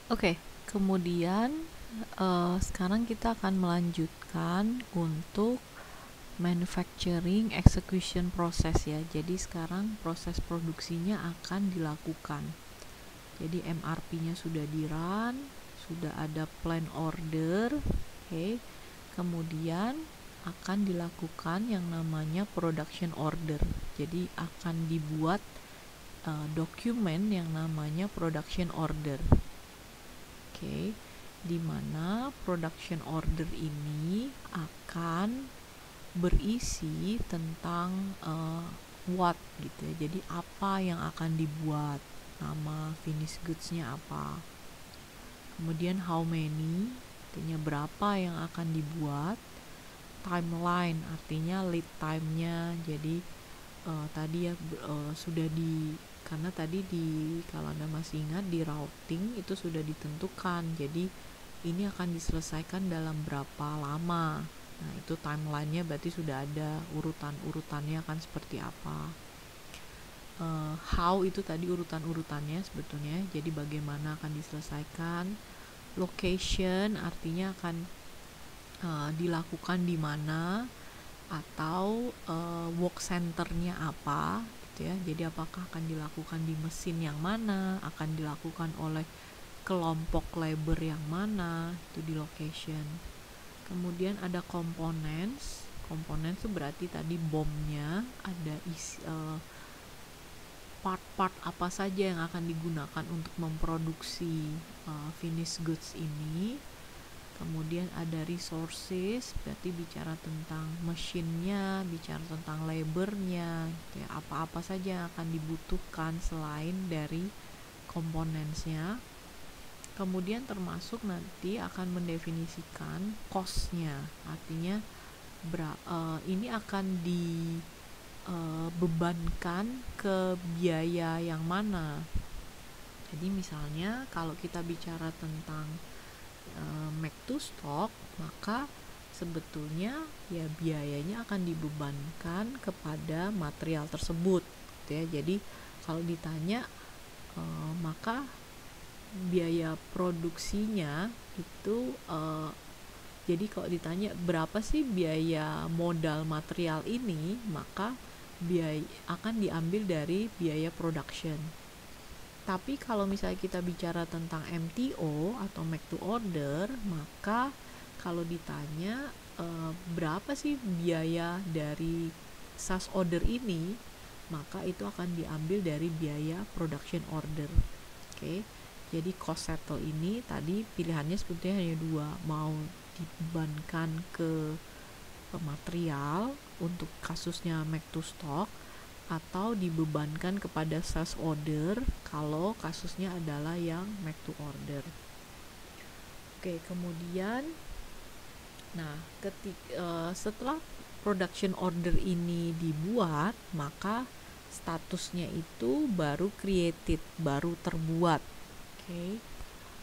Oke, kemudian sekarang kita akan melanjutkan untuk manufacturing execution process ya. Jadi sekarang proses produksinya akan dilakukan. Jadi MRP-nya sudah di-run, sudah ada plan order, oke. Kemudian akan dilakukan yang namanya production order. Jadi akan dibuat dokumen yang namanya production order. Oke, di mana production order ini akan berisi tentang what gitu ya. Jadi apa yang akan dibuat, nama finish goods-nya apa. Kemudian how many, artinya berapa yang akan dibuat. Timeline, artinya lead time-nya. Jadi tadi ya sudah karena tadi kalau Anda masih ingat di routing itu sudah ditentukan. Jadi ini akan diselesaikan dalam berapa lama. Nah, itu timeline-nya berarti sudah ada urutan-urutannya akan seperti apa. How itu tadi urutan-urutannya sebetulnya. Jadi bagaimana akan diselesaikan. Location artinya akan dilakukan di mana atau work centernya apa gitu ya. Jadi apakah akan dilakukan di mesin yang mana, akan dilakukan oleh kelompok labor yang mana, itu di location. Kemudian ada components. Components itu berarti tadi bomnya, ada part-part apa saja yang akan digunakan untuk memproduksi finished goods ini. Kemudian ada resources, berarti bicara tentang mesinnya, bicara tentang labornya, gitu ya. Apa-apa saja yang akan dibutuhkan selain dari komponensnya. Kemudian termasuk nanti akan mendefinisikan cost-nya, artinya ini akan dibebankan ke biaya yang mana. Jadi misalnya kalau kita bicara tentang make to stock, maka sebetulnya ya biayanya akan dibebankan kepada material tersebut gitu ya. Jadi kalau ditanya maka biaya produksinya itu jadi kalau ditanya berapa sih biaya modal material ini, maka biaya akan diambil dari biaya production. Tapi kalau misalnya kita bicara tentang MTO atau make to order, maka kalau ditanya berapa sih biaya dari SAS order ini, maka itu akan diambil dari biaya production order. Oke. Jadi cost settle ini tadi pilihannya sebetulnya hanya dua, mau dibebankan ke material untuk kasusnya make to stock, atau dibebankan kepada sales order kalau kasusnya adalah yang make to order. Oke, kemudian setelah production order ini dibuat, maka statusnya itu baru created, baru terbuat. Oke.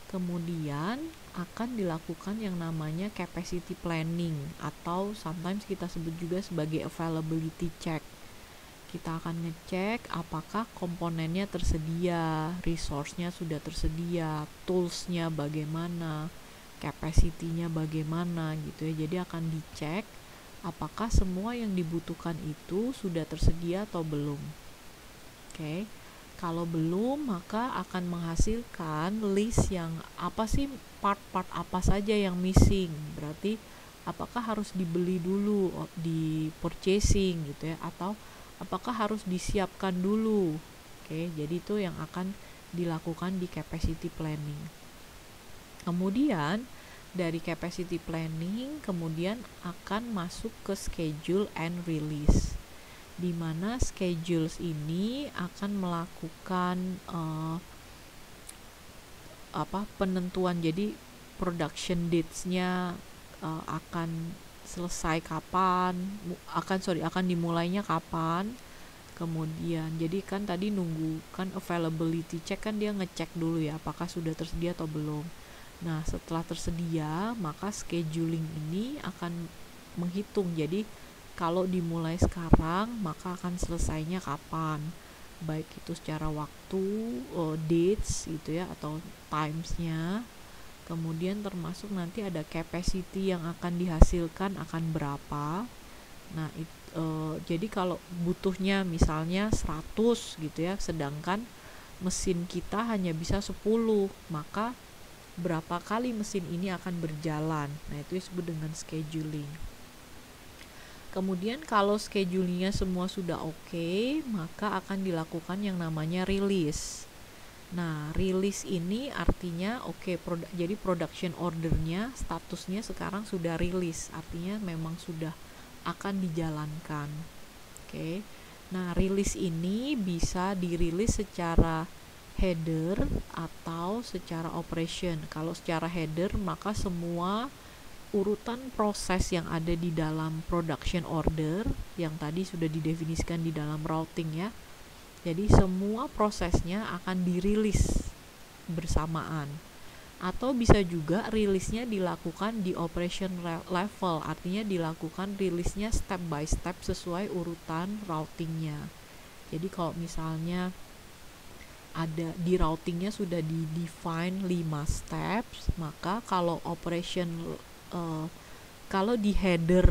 Kemudian akan dilakukan yang namanya capacity planning, atau sometimes kita sebut juga sebagai availability check. Kita akan ngecek apakah komponennya tersedia, resource-nya sudah tersedia, tools-nya bagaimana, capacity-nya bagaimana gitu ya. Jadi akan dicek apakah semua yang dibutuhkan itu sudah tersedia atau belum. Oke. Kalau belum, maka akan menghasilkan list yang apa sih part-part apa saja yang missing. Berarti apakah harus dibeli dulu di purchasing gitu ya, atau apakah harus disiapkan dulu. Oke, jadi itu yang akan dilakukan di capacity planning. Kemudian dari capacity planning kemudian akan masuk ke schedule and release, di mana schedules ini akan melakukan penentuan. Jadi production dates-nya akan selesai kapan, akan dimulainya kapan. Kemudian jadi kan tadi nunggu kan availability check, kan dia ngecek dulu ya apakah sudah tersedia atau belum. Nah, setelah tersedia maka scheduling ini akan menghitung. Jadi kalau dimulai sekarang maka akan selesainya kapan, baik itu secara waktu, dates gitu ya, atau timesnya. Kemudian termasuk nanti ada capacity yang akan dihasilkan akan berapa. Nah, jadi kalau butuhnya misalnya 100 gitu ya, sedangkan mesin kita hanya bisa 10, maka berapa kali mesin ini akan berjalan. Nah, itu disebut dengan scheduling. Kemudian kalau schedulingnya semua sudah oke, maka akan dilakukan yang namanya release. Nah, release ini artinya jadi production ordernya statusnya sekarang sudah release, artinya memang sudah akan dijalankan. Oke. Nah, release ini bisa dirilis secara header atau secara operation. Kalau secara header, maka semua urutan proses yang ada di dalam production order yang tadi sudah didefinisikan di dalam routing ya. Jadi semua prosesnya akan dirilis bersamaan. Atau bisa juga rilisnya dilakukan di operation level, artinya dilakukan rilisnya step by step sesuai urutan routingnya. Jadi kalau misalnya ada di routingnya sudah di define 5 steps, maka kalau kalau di header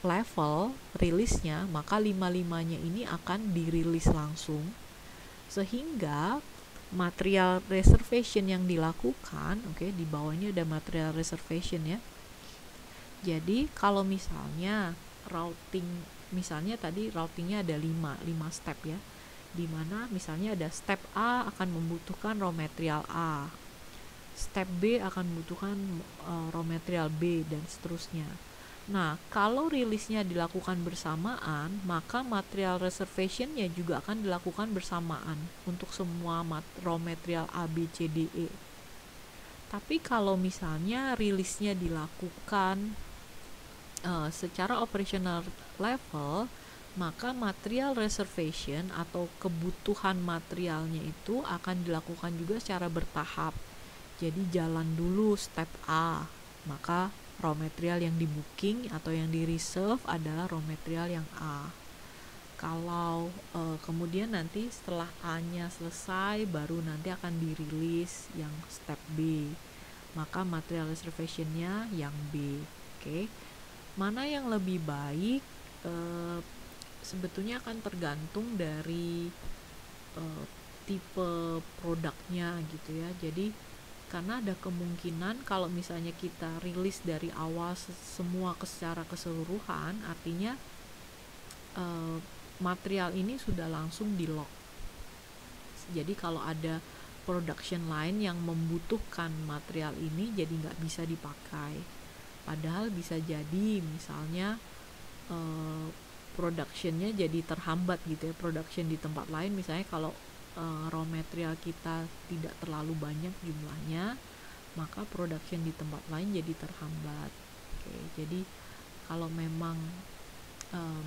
level rilisnya, maka 5-5-nya ini akan dirilis langsung, sehingga material reservation yang dilakukan, di bawah ini ada material reservation ya. Jadi kalau misalnya routing, misalnya tadi routingnya ada 5 step ya, dimana misalnya ada step A akan membutuhkan raw material A, step B akan membutuhkan raw material B, dan seterusnya. Nah, kalau rilisnya dilakukan bersamaan, maka material reservationnya juga akan dilakukan bersamaan untuk semua raw material A, B, C, D, E. Tapi kalau misalnya rilisnya dilakukan secara operational level, maka material reservation atau kebutuhan materialnya itu akan dilakukan juga secara bertahap. Jadi jalan dulu step A, maka raw material yang di booking atau yang di reserve adalah raw material yang A. Kalau kemudian nanti setelah A-nya selesai, baru nanti akan dirilis yang step B, maka material reservation-nya yang B. Mana yang lebih baik sebetulnya akan tergantung dari tipe produknya gitu ya. Jadi karena ada kemungkinan kalau misalnya kita rilis dari awal semua secara keseluruhan, artinya material ini sudah langsung di lock. Jadi kalau ada production line yang membutuhkan material ini, jadi nggak bisa dipakai. Padahal bisa jadi misalnya productionnya jadi terhambat gitu ya, production di tempat lain, misalnya kalau raw material kita tidak terlalu banyak jumlahnya, maka production di tempat lain jadi terhambat. Jadi kalau memang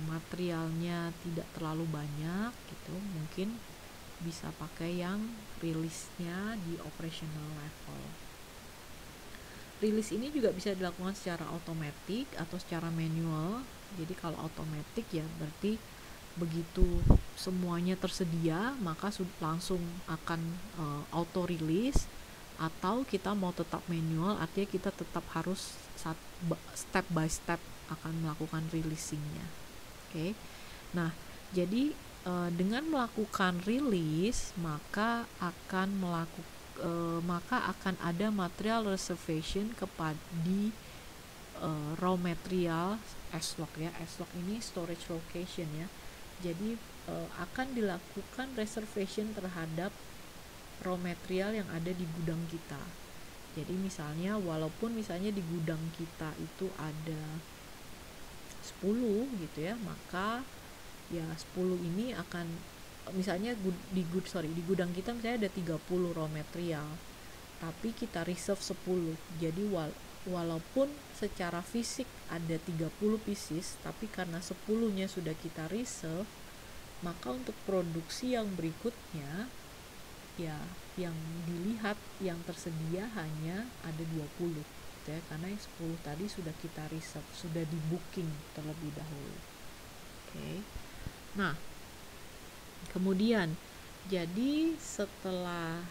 materialnya tidak terlalu banyak gitu, mungkin bisa pakai yang rilisnya di operational level. Rilis ini juga bisa dilakukan secara otomatis atau secara manual. Jadi kalau otomatis ya berarti begitu semuanya tersedia, maka langsung akan auto release. Atau kita mau tetap manual, artinya kita tetap harus step by step akan melakukan releasingnya. Nah, jadi dengan melakukan release, maka akan ada material reservation di raw material S-log ya. S-log ini storage location ya. Jadi akan dilakukan reservation terhadap raw material yang ada di gudang kita. Jadi misalnya walaupun misalnya di gudang kita itu ada 10 gitu ya, maka ya 10 ini akan misalnya di gudang kita misalnya ada 30 raw material, tapi kita reserve 10. Jadi walaupun secara fisik ada 30 pieces, tapi karena 10-nya sudah kita reserve, maka untuk produksi yang berikutnya ya yang dilihat yang tersedia hanya ada 20 gitu ya, karena yang 10 tadi sudah kita reserve, sudah di booking terlebih dahulu. Nah, kemudian Jadi setelah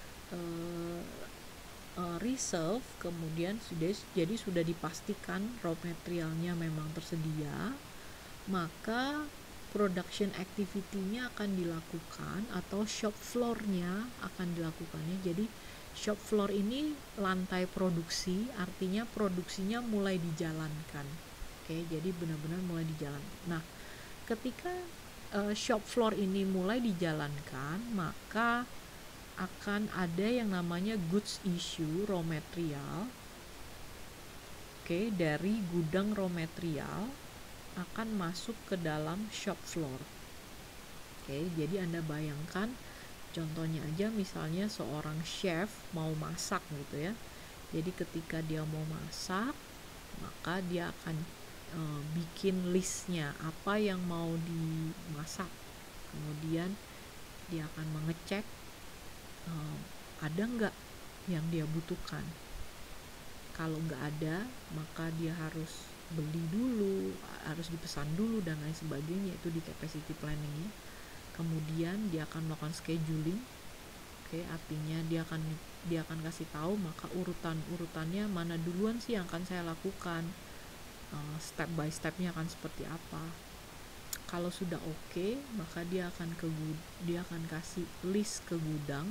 reserve, kemudian sudah dipastikan raw materialnya memang tersedia, maka production activity-nya akan dilakukan atau shop floor-nya akan dilakukannya. Jadi shop floor ini lantai produksi, artinya produksinya mulai dijalankan. Oke, jadi benar-benar mulai dijalankan. Nah, ketika shop floor ini mulai dijalankan, maka akan ada yang namanya goods issue raw material. Oke, dari gudang raw material akan masuk ke dalam shop floor. Oke, jadi Anda bayangkan contohnya aja, misalnya seorang chef mau masak gitu ya. Jadi ketika dia mau masak, maka dia akan bikin listnya apa yang mau dimasak. Kemudian dia akan mengecek ada nggak yang dia butuhkan. Kalau nggak ada, maka dia harus beli dulu, harus dipesan dulu dan lain sebagainya, itu di capacity planning-nya. Kemudian dia akan melakukan scheduling. Oke, artinya dia akan kasih tahu, maka urutannya mana duluan sih yang akan saya lakukan, step by stepnya akan seperti apa. Kalau sudah oke, maka dia akan kasih list ke gudang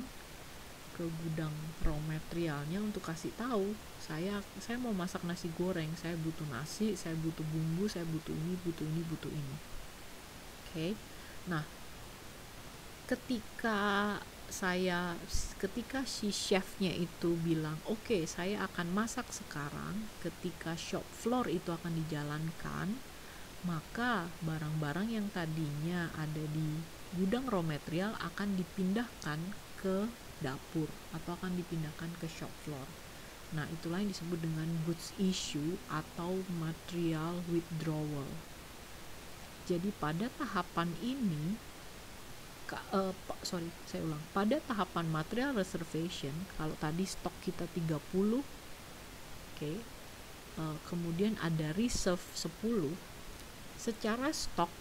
raw materialnya untuk kasih tahu, saya mau masak nasi goreng, saya butuh nasi, saya butuh bumbu, saya butuh ini. Oke. Nah, ketika si chefnya itu bilang oke, saya akan masak sekarang, ketika shop floor itu akan dijalankan, maka barang-barang yang tadinya ada di gudang raw material akan dipindahkan ke dapur atau akan dipindahkan ke shop floor. Nah, itulah yang disebut dengan goods issue atau material withdrawal. Jadi pada tahapan ini pada tahapan material reservation, kalau tadi stok kita 30, oke, kemudian ada reserve 10, secara stok,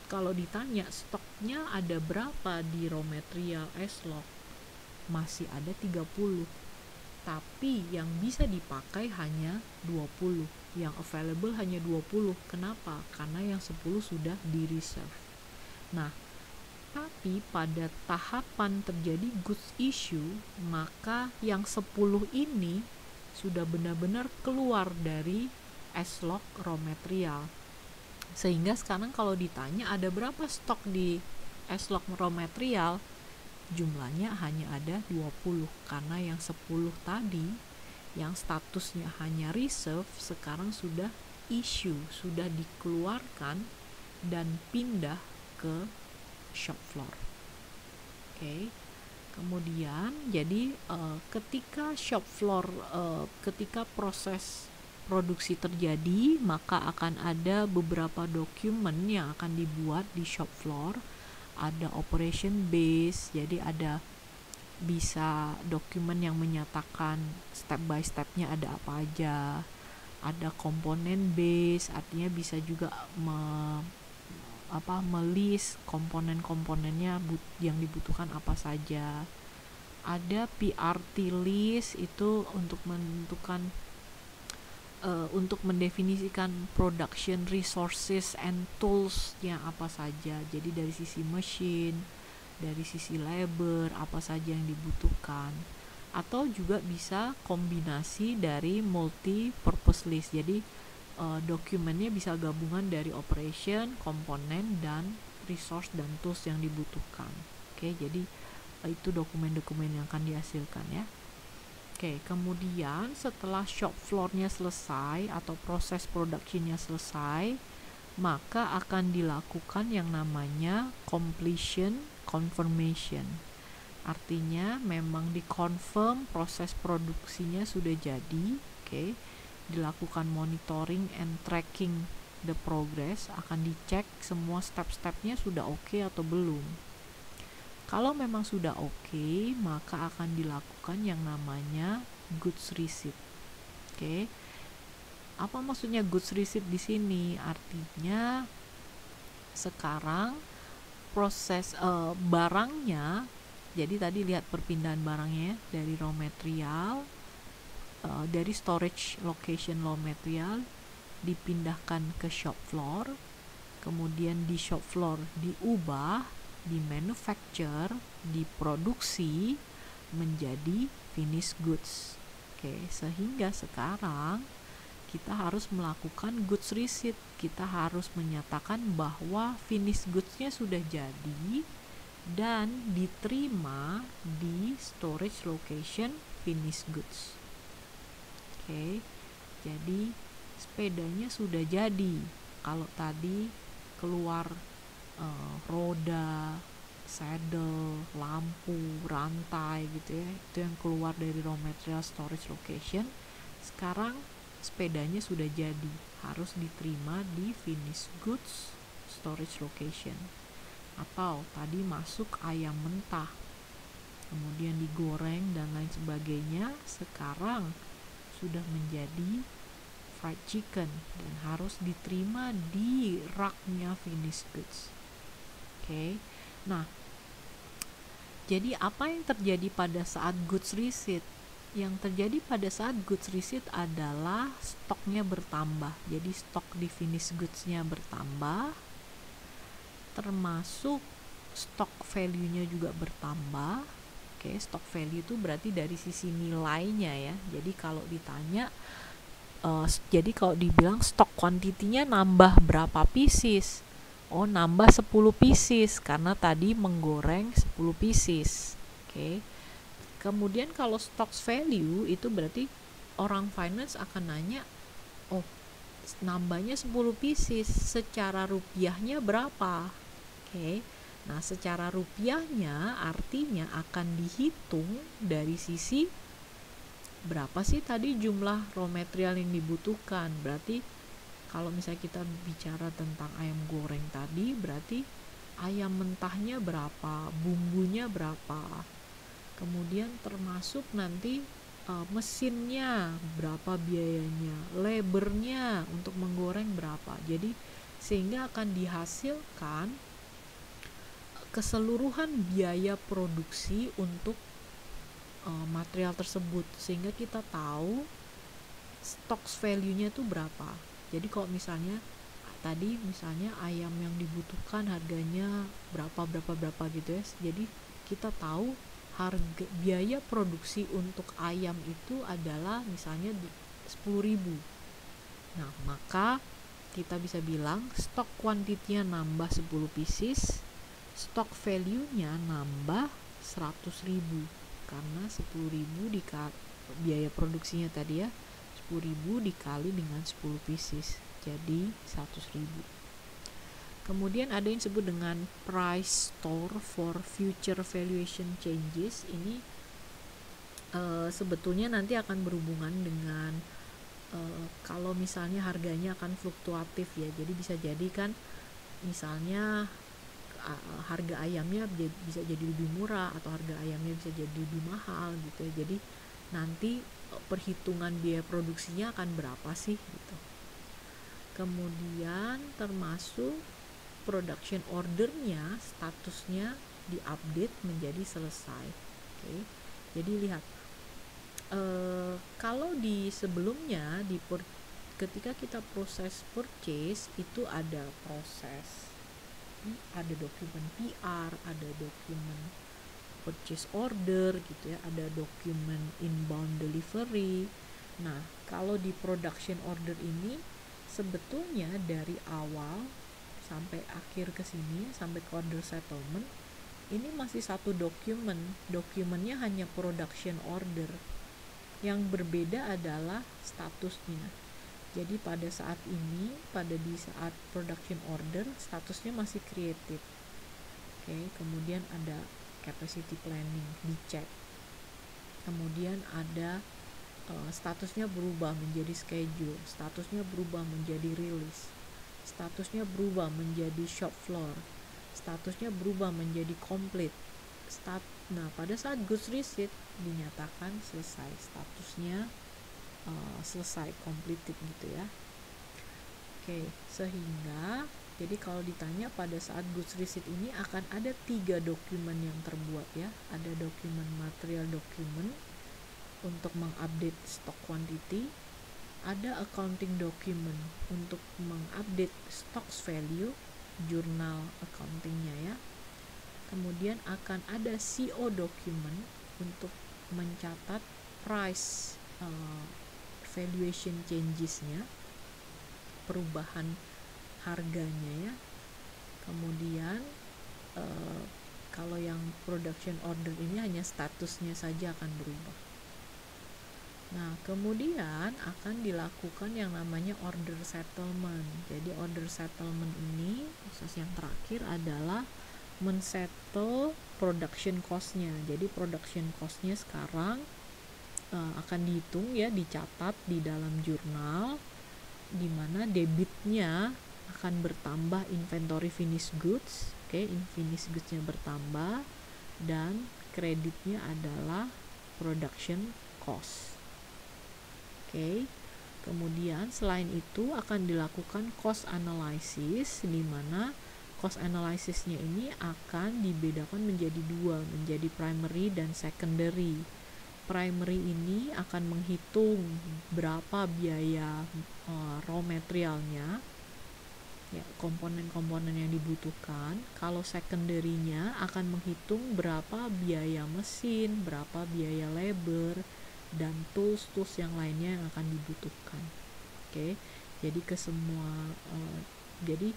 kalau ditanya stoknya ada berapa di raw material S-log, masih ada 30, tapi yang bisa dipakai hanya 20, yang available hanya 20. Kenapa? Karena yang 10 sudah di reserve. Nah, tapi pada tahapan terjadi goods issue, maka yang 10 ini sudah benar-benar keluar dari S-log raw material. Sehingga sekarang kalau ditanya ada berapa stok di S-log raw material, jumlahnya hanya ada 20, karena yang 10 tadi yang statusnya hanya reserve sekarang sudah issue, sudah dikeluarkan dan pindah ke shop floor. Oke. Kemudian jadi ketika shop floor ketika proses produksi terjadi, maka akan ada beberapa dokumen yang akan dibuat di shop floor. Ada operation base, jadi ada bisa dokumen yang menyatakan step by stepnya ada apa aja. Ada komponen base, artinya bisa juga melist komponen-komponennya yang dibutuhkan apa saja. Ada PRT list, itu untuk menentukan untuk mendefinisikan production resources and tools yang apa saja. Jadi dari sisi mesin, dari sisi labor, apa saja yang dibutuhkan. Atau juga bisa kombinasi dari multi purpose list. Jadi dokumennya bisa gabungan dari operation, komponen, dan resource dan tools yang dibutuhkan. Oke, jadi itu dokumen-dokumen yang akan dihasilkan ya. Oke, kemudian setelah shop floor-nya selesai atau proses production-nya selesai, maka akan dilakukan yang namanya completion confirmation. Artinya memang dikonfirm proses produksinya sudah jadi, oke. Dilakukan monitoring and tracking the progress, akan dicek semua step-stepnya sudah oke atau belum. Kalau memang sudah oke, maka akan dilakukan yang namanya goods receipt. Oke. Apa maksudnya goods receipt di sini? Artinya sekarang proses barangnya. Jadi tadi lihat perpindahan barangnya dari raw material, dari storage location raw material dipindahkan ke shop floor, kemudian di shop floor diubah, di manufacture, diproduksi menjadi finished goods. Oke, sehingga sekarang kita harus melakukan goods receipt. Kita harus menyatakan bahwa finished goods-nya sudah jadi dan diterima di storage location finished goods. Oke, jadi sepedanya sudah jadi. Kalau tadi keluar roda, saddle, lampu, rantai gitu ya, itu yang keluar dari raw material storage location. Sekarang sepedanya sudah jadi, harus diterima di finished goods storage location. Atau tadi masuk ayam mentah, kemudian digoreng dan lain sebagainya, sekarang sudah menjadi fried chicken dan harus diterima di raknya finished goods. Oke. Nah, jadi apa yang terjadi pada saat goods receipt? Yang terjadi pada saat goods receipt adalah stoknya bertambah. Jadi stok di finished goods-nya bertambah, termasuk stok value-nya juga bertambah. Oke, stok value itu berarti dari sisi nilainya ya. Jadi kalau ditanya, jadi kalau dibilang stok quantity-nya nambah berapa pieces? Oh, nambah 10 pieces karena tadi menggoreng 10 pieces. Oke. Kemudian kalau stocks value itu berarti orang finance akan nanya, oh nambahnya 10 pieces, secara rupiahnya berapa? Oke. Nah, secara rupiahnya artinya akan dihitung dari sisi berapa sih tadi jumlah raw material yang dibutuhkan. Berarti kalau misalnya kita bicara tentang ayam goreng tadi, berarti ayam mentahnya berapa, bumbunya berapa, kemudian termasuk nanti mesinnya berapa biayanya, labornya untuk menggoreng berapa. Jadi sehingga akan dihasilkan keseluruhan biaya produksi untuk material tersebut, sehingga kita tahu stocks value-nya itu berapa. Jadi kalau misalnya tadi misalnya ayam yang dibutuhkan harganya berapa gitu ya, jadi kita tahu harga biaya produksi untuk ayam itu adalah misalnya 10.000. Nah, maka kita bisa bilang stok kuantitinya nambah 10 pieces, stok value-nya nambah 100.000 karena 10.000 dikali biaya produksinya tadi ya, 10.000 dikali dengan 10 pieces, jadi 100.000. Kemudian ada yang disebut dengan price store for future valuation changes. Ini sebetulnya nanti akan berhubungan dengan kalau misalnya harganya akan fluktuatif ya. Jadi bisa jadi kan misalnya harga ayamnya bisa jadi lebih murah atau harga ayamnya bisa jadi lebih mahal gitu ya. Jadi nanti perhitungan biaya produksinya akan berapa sih gitu. Kemudian termasuk production ordernya, statusnya diupdate menjadi selesai. Oke. Jadi lihat, kalau di sebelumnya ketika kita proses purchase itu ada proses, ada dokumen PR, ada dokumen purchase order gitu ya, ada dokumen inbound delivery. Nah, kalau di production order ini sebetulnya dari awal sampai akhir ke sini, sampai ke order settlement, ini masih satu dokumen. Dokumennya hanya production order. Yang berbeda adalah statusnya. Jadi pada saat ini, di saat production order, statusnya masih creative. Oke, kemudian ada capacity planning, dicek. Kemudian ada statusnya berubah menjadi schedule, statusnya berubah menjadi release, statusnya berubah menjadi shop floor, statusnya berubah menjadi complete. Nah, pada saat goods receipt dinyatakan selesai, statusnya selesai, completed gitu ya. Oke, sehingga Jadi kalau ditanya pada saat goods receipt ini akan ada 3 dokumen yang terbuat ya. Ada dokumen material document untuk mengupdate stock quantity, ada accounting document untuk mengupdate stocks value, jurnal accountingnya ya. Kemudian akan ada CO document untuk mencatat price valuation changesnya, perubahan harganya ya. Kemudian kalau yang production order ini hanya statusnya saja akan berubah. Nah, kemudian akan dilakukan yang namanya order settlement. Jadi order settlement ini proses yang terakhir adalah men-settle production cost-nya. Jadi production cost-nya sekarang akan dihitung ya, dicatat di dalam jurnal, di mana debitnya akan bertambah inventory finished goods, finished goods-nya bertambah, dan kreditnya adalah production cost. Kemudian selain itu akan dilakukan cost analysis, di mana cost analysisnya ini akan dibedakan menjadi 2, menjadi primary dan secondary. Primary ini akan menghitung berapa biaya raw materialnya, ya, komponen-komponen yang dibutuhkan. Kalau secondary-nya akan menghitung berapa biaya mesin, berapa biaya labor, dan tools yang lainnya yang akan dibutuhkan. Jadi ke semua jadi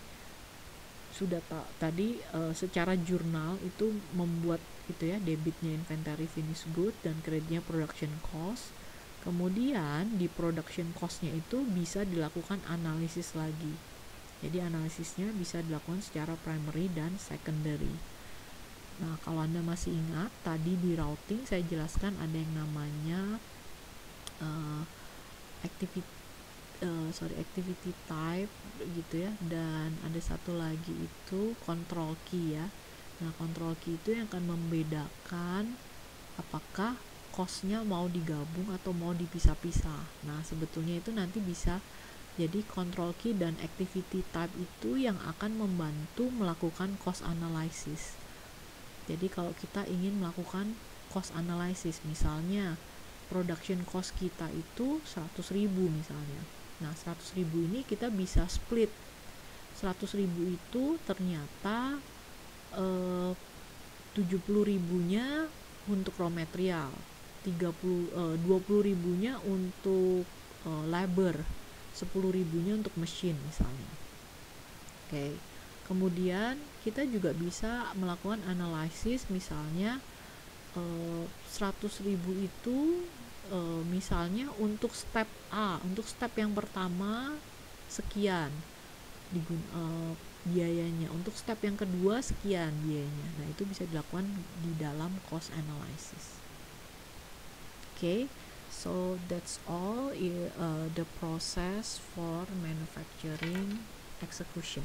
sudah tadi secara jurnal itu membuat itu ya, debitnya inventory finished good dan kreditnya production cost. Kemudian di production cost-nya itu bisa dilakukan analisis lagi. Jadi analisisnya bisa dilakukan secara primary dan secondary. Nah, kalau Anda masih ingat, tadi di routing saya jelaskan ada yang namanya activity type gitu ya, dan ada satu lagi itu control key ya. Nah, control key itu yang akan membedakan apakah cost-nya mau digabung atau mau dipisah-pisah. Nah, sebetulnya itu nanti bisa jadi control key dan activity type itu yang akan membantu melakukan cost analysis. Jadi kalau kita ingin melakukan cost analysis, misalnya production cost kita itu 100.000 misalnya. Nah, 100.000 ini kita bisa split. 100.000 itu ternyata 70.000-nya untuk raw material, 20.000-nya untuk labor, 10.000-nya untuk mesin misalnya. Kemudian kita juga bisa melakukan analisis, misalnya 100.000 itu misalnya untuk step A, untuk step yang pertama sekian biayanya, untuk step yang kedua sekian biayanya. Nah, itu bisa dilakukan di dalam cost analysis. So that's all the process for manufacturing execution.